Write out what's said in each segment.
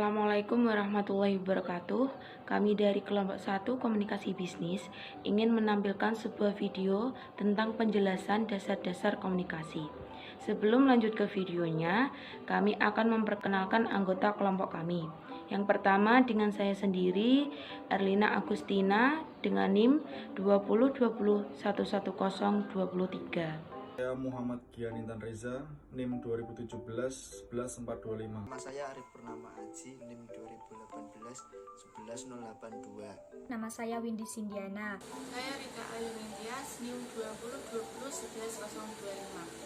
Assalamualaikum warahmatullahi wabarakatuh. Kami dari kelompok 1 Komunikasi Bisnis ingin menampilkan sebuah video tentang penjelasan dasar-dasar komunikasi. Sebelum lanjut ke videonya, kami akan memperkenalkan anggota kelompok kami. Yang pertama dengan saya sendiri, Erlina Agustina dengan NIM 2020111023. Saya Muhammad Gianintan Reza, NIM 2017-11425. Nama saya Arif Purnama Aji, NIM 2018-11082. Nama saya Windy Sindiana. Saya Rika Ayu Nintias, NIM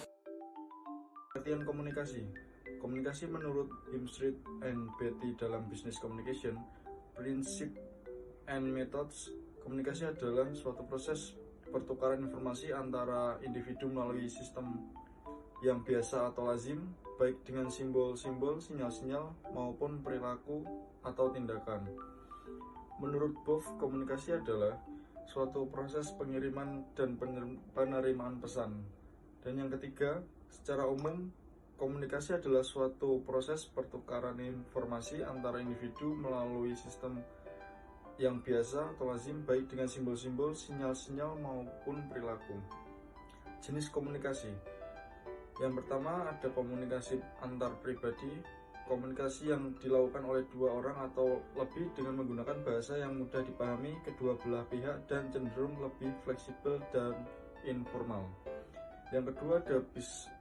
2020-11025. Pengertian komunikasi. Komunikasi menurut Himstreet and Betty dalam Business Communication, prinsip and methods. Komunikasi adalah suatu proses pertukaran informasi antara individu melalui sistem yang biasa atau lazim, baik dengan simbol-simbol, sinyal-sinyal, maupun perilaku atau tindakan. Menurut Boff, komunikasi adalah suatu proses pengiriman dan penerimaan pesan. Dan yang ketiga, secara umum, komunikasi adalah suatu proses pertukaran informasi antara individu melalui sistem yang biasa atau lazim, baik dengan simbol-simbol, sinyal-sinyal maupun perilaku. Jenis komunikasi. Yang pertama ada komunikasi antar pribadi, komunikasi yang dilakukan oleh dua orang atau lebih dengan menggunakan bahasa yang mudah dipahami kedua belah pihak dan cenderung lebih fleksibel dan informal. Yang kedua ada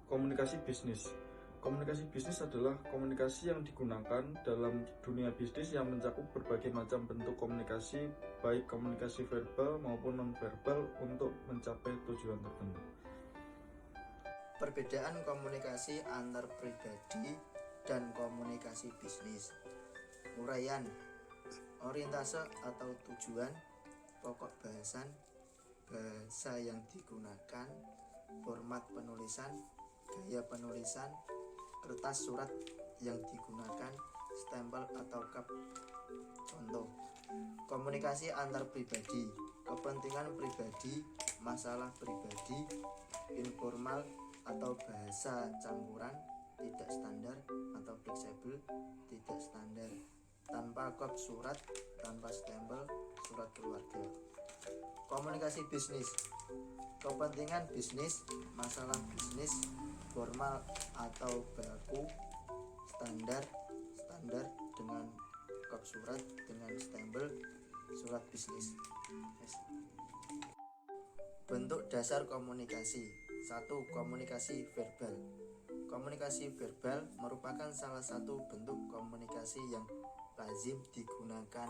komunikasi bisnis. Komunikasi bisnis adalah komunikasi yang digunakan dalam dunia bisnis yang mencakup berbagai macam bentuk komunikasi, baik komunikasi verbal maupun non-verbal untuk mencapai tujuan tertentu. Perbedaan komunikasi antar pribadi dan komunikasi bisnis. Uraian, orientase atau tujuan, pokok bahasan, bahasa yang digunakan, format penulisan, gaya penulisan, kertas surat yang digunakan, stempel atau cup. Contoh, komunikasi antar pribadi, kepentingan pribadi, masalah pribadi, informal atau bahasa campuran, tidak standar atau fleksibel, tidak standar, tanpa kop surat, tanpa stempel, surat keluarga. Komunikasi bisnis, kepentingan bisnis, masalah bisnis, formal atau baku, standar dengan kop surat dengan stempel, surat bisnis. Bentuk dasar komunikasi. 1. Komunikasi verbal. Komunikasi verbal merupakan salah satu bentuk komunikasi yang lazim digunakan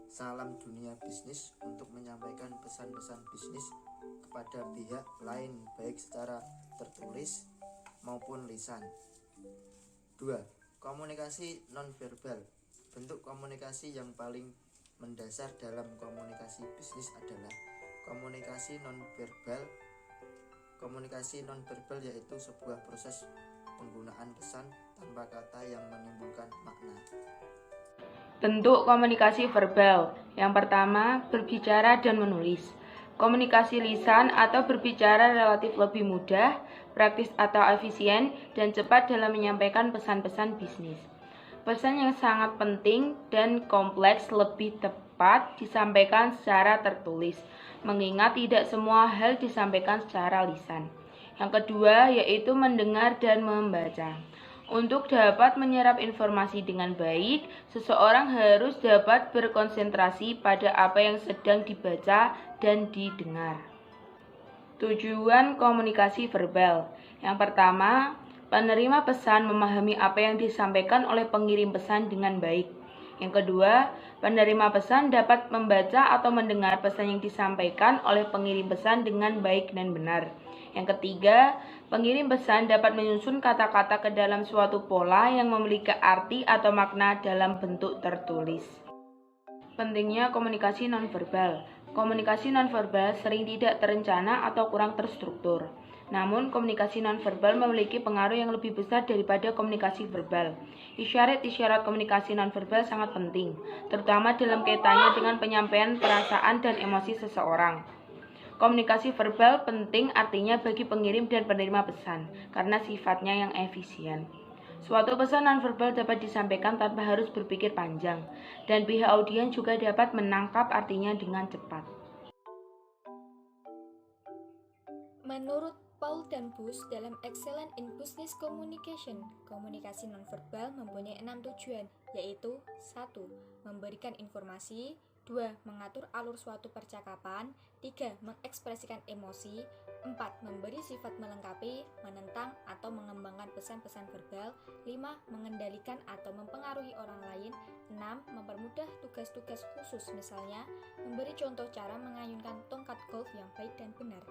salam dunia bisnis untuk menyampaikan pesan-pesan bisnis kepada pihak lain baik secara tertulis maupun lisan. 2. Komunikasi nonverbal. Bentuk komunikasi yang paling mendasar dalam komunikasi bisnis adalah komunikasi nonverbal. Komunikasi nonverbal yaitu sebuah proses penggunaan pesan tanpa kata yang menimbulkan makna. Bentuk komunikasi verbal. Yang pertama, berbicara dan menulis. Komunikasi lisan atau berbicara relatif lebih mudah, praktis atau efisien, dan cepat dalam menyampaikan pesan-pesan bisnis. Pesan yang sangat penting dan kompleks lebih tepat disampaikan secara tertulis, mengingat tidak semua hal disampaikan secara lisan. Yang kedua, yaitu mendengar dan membaca. Untuk dapat menyerap informasi dengan baik, seseorang harus dapat berkonsentrasi pada apa yang sedang dibaca dan didengar. Tujuan komunikasi verbal. Yang pertama, penerima pesan memahami apa yang disampaikan oleh pengirim pesan dengan baik. Yang kedua, penerima pesan dapat membaca atau mendengar pesan yang disampaikan oleh pengirim pesan dengan baik dan benar. Yang ketiga, pengirim pesan dapat menyusun kata-kata ke dalam suatu pola yang memiliki arti atau makna dalam bentuk tertulis. Pentingnya komunikasi nonverbal. Komunikasi nonverbal sering tidak terencana atau kurang terstruktur. Namun, komunikasi nonverbal memiliki pengaruh yang lebih besar daripada komunikasi verbal. Isyarat-isyarat komunikasi nonverbal sangat penting, terutama dalam kaitannya dengan penyampaian perasaan dan emosi seseorang. Komunikasi verbal penting artinya bagi pengirim dan penerima pesan, karena sifatnya yang efisien. Suatu pesan nonverbal dapat disampaikan tanpa harus berpikir panjang, dan pihak audiens juga dapat menangkap artinya dengan cepat. Menurut Paul dan Bush dalam Excellence in Business Communication, komunikasi nonverbal mempunyai 6 tujuan, yaitu 1. Memberikan informasi, 2. Mengatur alur suatu percakapan, 3. Mengekspresikan emosi, 4. Memberi sifat melengkapi, menentang atau mengembangkan pesan-pesan verbal, 5. Mengendalikan atau mempengaruhi orang lain, 6. Mempermudah tugas-tugas khusus, misalnya memberi contoh cara mengayunkan tongkat golf yang baik dan benar.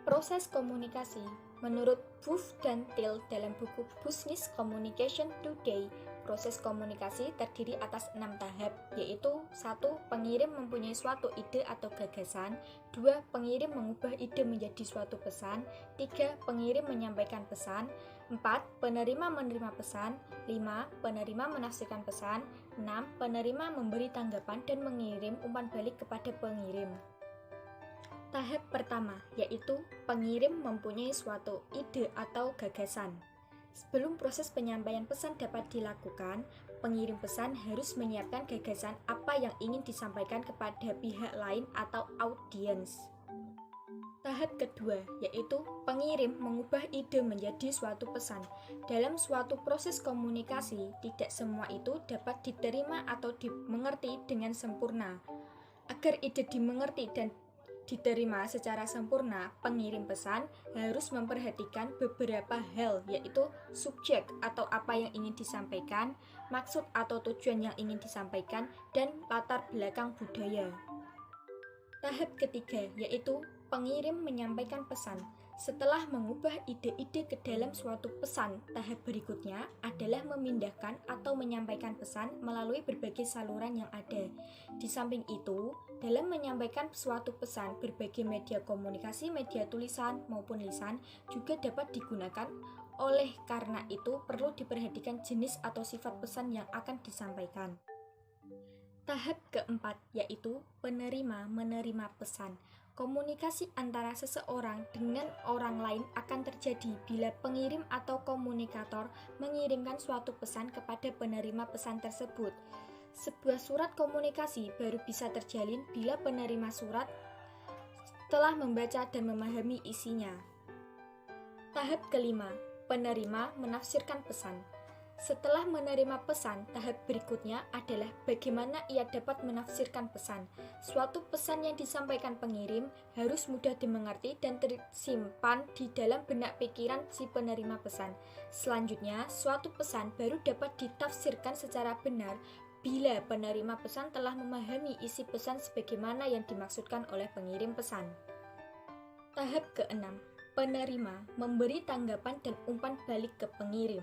Proses komunikasi. Menurut Booth dan Thiel dalam buku Business Communication Today, proses komunikasi terdiri atas 6 tahap, yaitu 1. Pengirim mempunyai suatu ide atau gagasan, 2. Pengirim mengubah ide menjadi suatu pesan, 3. Pengirim menyampaikan pesan, 4. Penerima menerima pesan, 5. Penerima menafsirkan pesan, 6. Penerima memberi tanggapan dan mengirim umpan balik kepada pengirim. Tahap pertama, yaitu pengirim mempunyai suatu ide atau gagasan. Sebelum proses penyampaian pesan dapat dilakukan, pengirim pesan harus menyiapkan gagasan apa yang ingin disampaikan kepada pihak lain atau audiens. Tahap kedua, yaitu pengirim mengubah ide menjadi suatu pesan. Dalam suatu proses komunikasi, tidak semua itu dapat diterima atau dimengerti dengan sempurna. Agar ide dimengerti dan diterima secara sempurna, pengirim pesan harus memperhatikan beberapa hal, yaitu subjek atau apa yang ingin disampaikan, maksud atau tujuan yang ingin disampaikan, dan latar belakang budaya. Tahap ketiga, yaitu pengirim menyampaikan pesan. Setelah mengubah ide-ide ke dalam suatu pesan, tahap berikutnya adalah memindahkan atau menyampaikan pesan melalui berbagai saluran yang ada. Di samping itu, dalam menyampaikan suatu pesan, berbagai media komunikasi, media tulisan maupun lisan juga dapat digunakan. Oleh karena itu, perlu diperhatikan jenis atau sifat pesan yang akan disampaikan. Tahap keempat, yaitu penerima menerima pesan. Komunikasi antara seseorang dengan orang lain akan terjadi bila pengirim atau komunikator mengirimkan suatu pesan kepada penerima pesan tersebut. Sebuah surat komunikasi baru bisa terjalin bila penerima surat telah membaca dan memahami isinya. Tahap kelima, penerima menafsirkan pesan. Setelah menerima pesan, tahap berikutnya adalah bagaimana ia dapat menafsirkan pesan. Suatu pesan yang disampaikan pengirim harus mudah dimengerti dan tersimpan di dalam benak pikiran si penerima pesan. Selanjutnya, suatu pesan baru dapat ditafsirkan secara benar bila penerima pesan telah memahami isi pesan sebagaimana yang dimaksudkan oleh pengirim pesan. Tahap keenam, penerima memberi tanggapan dan umpan balik ke pengirim.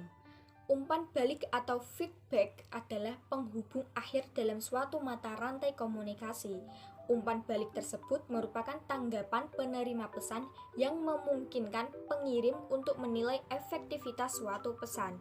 Umpan balik atau feedback adalah penghubung akhir dalam suatu mata rantai komunikasi. Umpan balik tersebut merupakan tanggapan penerima pesan yang memungkinkan pengirim untuk menilai efektivitas suatu pesan.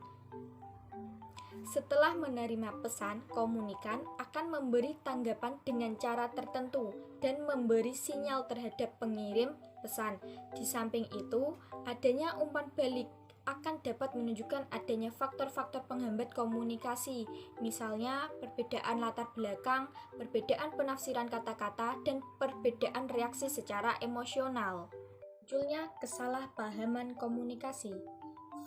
Setelah menerima pesan, komunikan akan memberi tanggapan dengan cara tertentu dan memberi sinyal terhadap pengirim pesan. Di samping itu, adanya umpan balik akan dapat menunjukkan adanya faktor-faktor penghambat komunikasi, misalnya perbedaan latar belakang, perbedaan penafsiran kata-kata, dan perbedaan reaksi secara emosional. Munculnya kesalahpahaman komunikasi.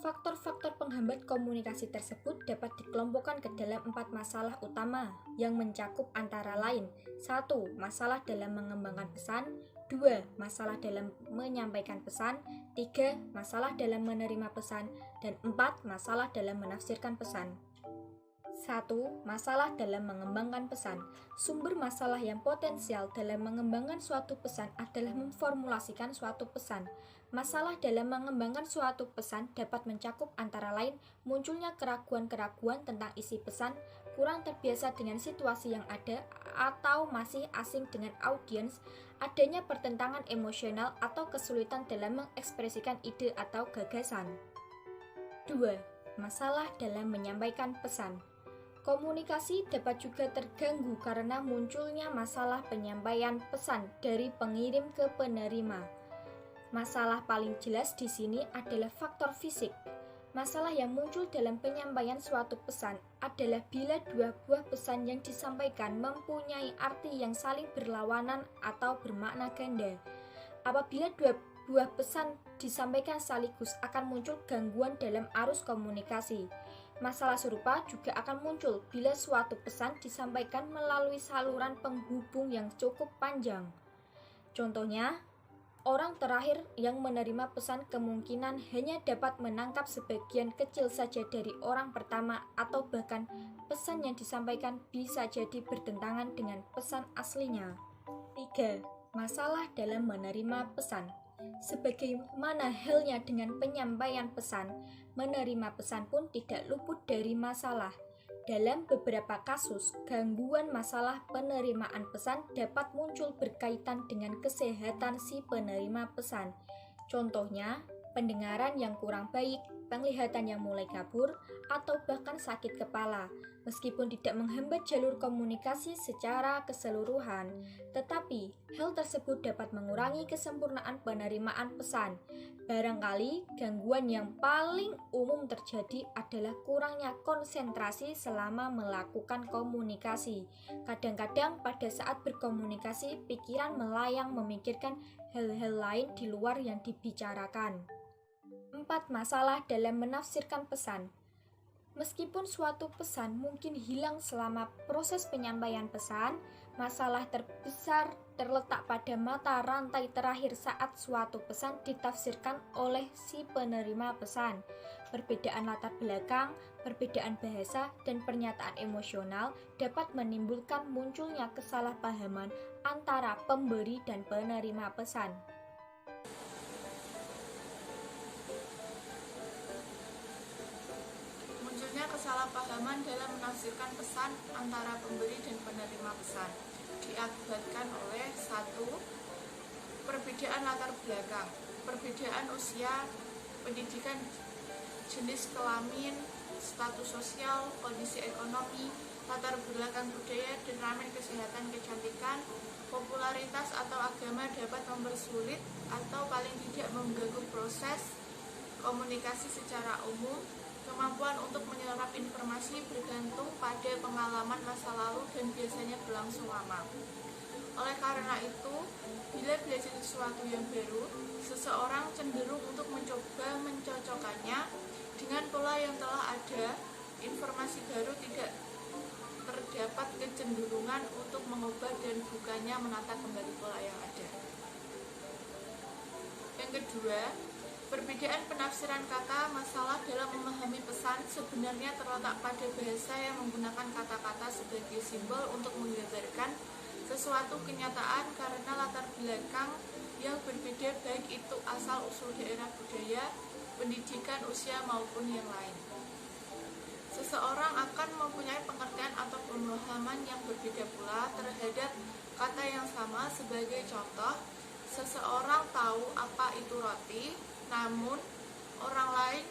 Faktor-faktor penghambat komunikasi tersebut dapat dikelompokkan ke dalam 4 masalah utama yang mencakup antara lain 1. Masalah dalam mengembangkan pesan, 2. Masalah dalam menyampaikan pesan, 3. Masalah dalam menerima pesan, dan 4. Masalah dalam menafsirkan pesan. 1. Masalah dalam mengembangkan pesan. Sumber masalah yang potensial dalam mengembangkan suatu pesan adalah memformulasikan suatu pesan. Masalah dalam mengembangkan suatu pesan dapat mencakup antara lain munculnya keraguan-keraguan tentang isi pesan, kurang terbiasa dengan situasi yang ada atau masih asing dengan audiens, adanya pertentangan emosional atau kesulitan dalam mengekspresikan ide atau gagasan. 2. Masalah dalam menyampaikan pesan. Komunikasi dapat juga terganggu karena munculnya masalah penyampaian pesan dari pengirim ke penerima. Masalah paling jelas di sini adalah faktor fisik. Masalah yang muncul dalam penyampaian suatu pesan adalah bila dua buah pesan yang disampaikan mempunyai arti yang saling berlawanan atau bermakna ganda. Apabila dua buah pesan disampaikan sekaligus akan muncul gangguan dalam arus komunikasi. Masalah serupa juga akan muncul bila suatu pesan disampaikan melalui saluran penghubung yang cukup panjang. Contohnya, orang terakhir yang menerima pesan kemungkinan hanya dapat menangkap sebagian kecil saja dari orang pertama, atau bahkan pesan yang disampaikan bisa jadi bertentangan dengan pesan aslinya. 3. Masalah dalam menerima pesan. Sebagaimana halnya dengan penyampaian pesan, menerima pesan pun tidak luput dari masalah. Dalam beberapa kasus, gangguan masalah penerimaan pesan dapat muncul berkaitan dengan kesehatan si penerima pesan. Contohnya, pendengaran yang kurang baik, penglihatan yang mulai kabur, atau bahkan sakit kepala. Meskipun tidak menghambat jalur komunikasi secara keseluruhan, tetapi hal tersebut dapat mengurangi kesempurnaan penerimaan pesan. Barangkali gangguan yang paling umum terjadi adalah kurangnya konsentrasi selama melakukan komunikasi. Kadang-kadang pada saat berkomunikasi, pikiran melayang memikirkan hal-hal lain di luar yang dibicarakan. 4. Masalah dalam menafsirkan pesan. Meskipun suatu pesan mungkin hilang selama proses penyampaian pesan, masalah terbesar terletak pada mata rantai terakhir saat suatu pesan ditafsirkan oleh si penerima pesan. Perbedaan latar belakang, perbedaan bahasa, dan pernyataan emosional dapat menimbulkan munculnya kesalahpahaman antara pemberi dan penerima pesan. Kesalahpahaman dalam menafsirkan pesan antara pemberi dan penerima pesan diakibatkan oleh 1. Perbedaan latar belakang, perbedaan usia, pendidikan, jenis kelamin, status sosial, kondisi ekonomi, latar belakang budaya, dan ramen kesehatan kecantikan, popularitas atau agama dapat mempersulit atau paling tidak mengganggu proses komunikasi secara umum. Kemampuan untuk menyerap informasi bergantung pada pengalaman masa lalu dan biasanya berlangsung lama. Oleh karena itu, bila belajar sesuatu yang baru, seseorang cenderung untuk mencoba mencocokkannya dengan pola yang telah ada. Informasi baru tidak terdapat kecenderungan untuk mengubah dan bukannya menata kembali pola yang ada. Yang kedua, perbedaan penafsiran kata. Masalah dalam memahami pesan sebenarnya terletak pada bahasa yang menggunakan kata-kata sebagai simbol untuk menggambarkan sesuatu kenyataan karena latar belakang yang berbeda, baik itu asal-usul daerah budaya, pendidikan, usia, maupun yang lain. Seseorang akan mempunyai pengertian atau pemahaman yang berbeda pula terhadap kata yang sama. Sebagai contoh, seseorang tahu apa itu roti, namun orang lain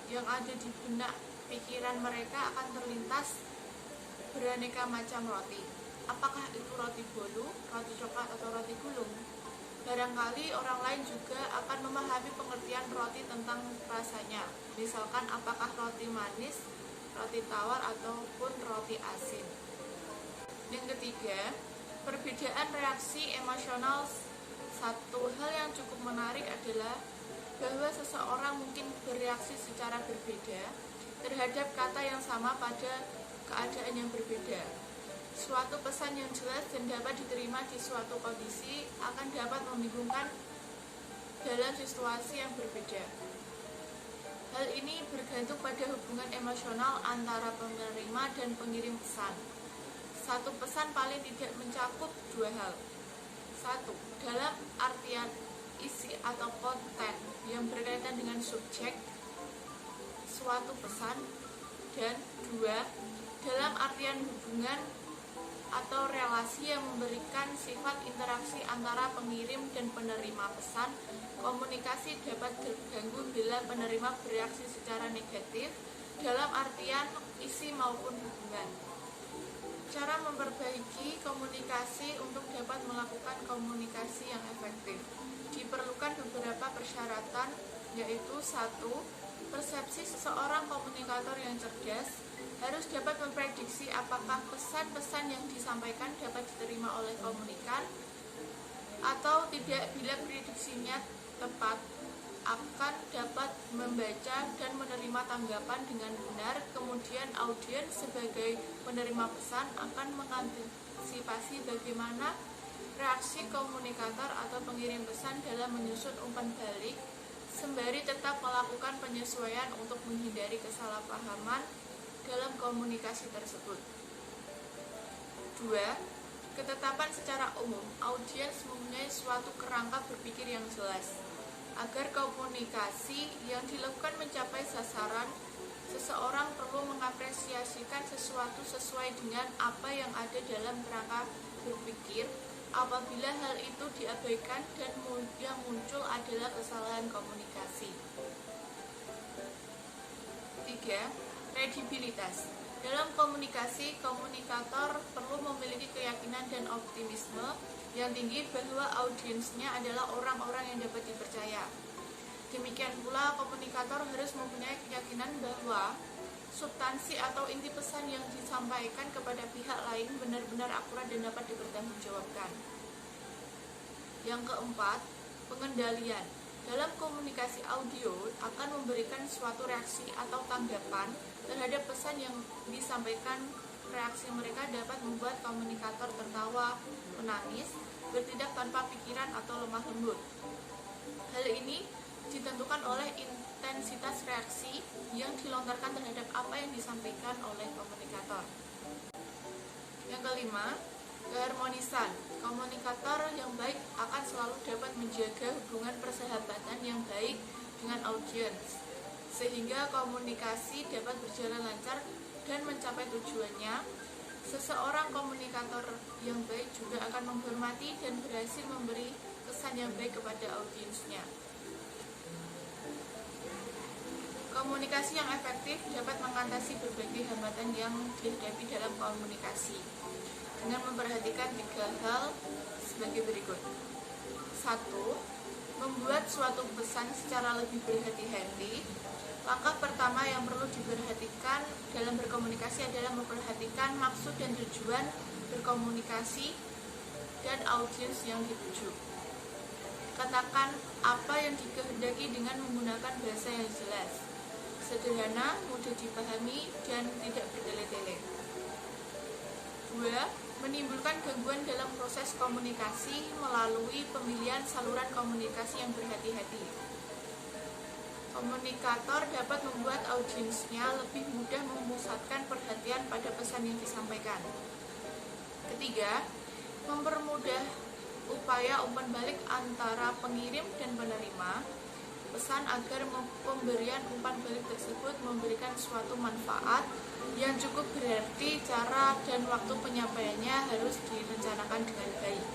yang ada di benak pikiran mereka akan terlintas beraneka macam roti. Apakah itu roti bolu, roti coklat, atau roti gulung? Barangkali orang lain juga akan memahami pengertian roti tentang rasanya. Misalkan apakah roti manis, roti tawar, ataupun roti asin. Yang ketiga, perbedaan reaksi emosional. Satu hal yang cukup menarik adalah bahwa seseorang mungkin bereaksi secara berbeda terhadap kata yang sama pada keadaan yang berbeda. Suatu pesan yang jelas dan dapat diterima di suatu kondisi akan dapat membingungkan dalam situasi yang berbeda. Hal ini bergantung pada hubungan emosional antara penerima dan pengirim pesan. Satu pesan paling tidak mencakup dua hal. 1. Dalam artian isi atau konten yang berkaitan dengan subjek suatu pesan, dan 2. Dalam artian hubungan atau relasi yang memberikan sifat interaksi antara pengirim dan penerima pesan. Komunikasi dapat terganggu bila penerima bereaksi secara negatif dalam artian isi maupun hubungan. Cara memperbaiki komunikasi. Untuk dapat melakukan komunikasi yang efektif, diperlukan beberapa persyaratan, yaitu 1. Persepsi seseorang komunikator yang cerdas harus dapat memprediksi apakah pesan-pesan yang disampaikan dapat diterima oleh komunikan atau tidak. Bila prediksinya tepat, akan dapat membaca dan menerima tanggapan dengan benar. Kemudian audiens sebagai penerima pesan akan mengantisipasi bagaimana reaksi komunikator atau pengirim pesan dalam menyusun umpan balik, sembari tetap melakukan penyesuaian untuk menghindari kesalahpahaman dalam komunikasi tersebut. 2. Ketetapan secara umum. Audiens mempunyai suatu kerangka berpikir yang jelas. Agar komunikasi yang dilakukan mencapai sasaran, seseorang perlu mengapresiasikan sesuatu sesuai dengan apa yang ada dalam kerangka berpikir. Apabila hal itu diabaikan dan yang muncul adalah kesalahan komunikasi. 3. Kredibilitas. Dalam komunikasi, komunikator perlu memiliki keyakinan dan optimisme yang tinggi bahwa audiensnya adalah orang-orang yang dapat dipercaya. Demikian pula, komunikator harus mempunyai keyakinan bahwa substansi atau inti pesan yang disampaikan kepada pihak lain benar-benar akurat dan dapat dipertanggungjawabkan. Yang keempat, pengendalian. Dalam komunikasi audio akan memberikan suatu reaksi atau tanggapan terhadap pesan yang disampaikan. Reaksi mereka dapat membuat komunikator tertawa, menangis, bertindak tanpa pikiran atau lemah lembut. Hal ini ditentukan oleh intensitas reaksi yang dilontarkan terhadap apa yang disampaikan oleh komunikator. Yang kelima, keharmonisan. Komunikator yang baik akan selalu dapat menjaga hubungan persahabatan yang baik dengan audiens, sehingga komunikasi dapat berjalan lancar dan mencapai tujuannya. Seseorang komunikator yang baik juga akan menghormati dan berhasil memberi kesan yang baik kepada audiensnya. Komunikasi yang efektif dapat mengatasi berbagai hambatan yang dihadapi dalam komunikasi dengan memperhatikan 3 hal sebagai berikut. 1. Membuat suatu pesan secara lebih berhati-hati. Langkah pertama yang perlu diperhatikan dalam berkomunikasi adalah memperhatikan maksud dan tujuan berkomunikasi dan audiens yang dituju. Katakan apa yang dikehendaki dengan menggunakan bahasa yang jelas, sederhana, mudah dipahami, dan tidak bertele-tele. 2. Menimbulkan gangguan dalam proses komunikasi melalui pemilihan saluran komunikasi yang berhati-hati. Komunikator dapat membuat audiensnya lebih mudah memusatkan perhatian pada pesan yang disampaikan. 3. Mempermudah upaya umpan balik antara pengirim dan penerima pesan agar pemberian umpan balik tersebut memberikan suatu manfaat yang cukup berarti. Cara dan waktu penyampaiannya harus direncanakan dengan baik.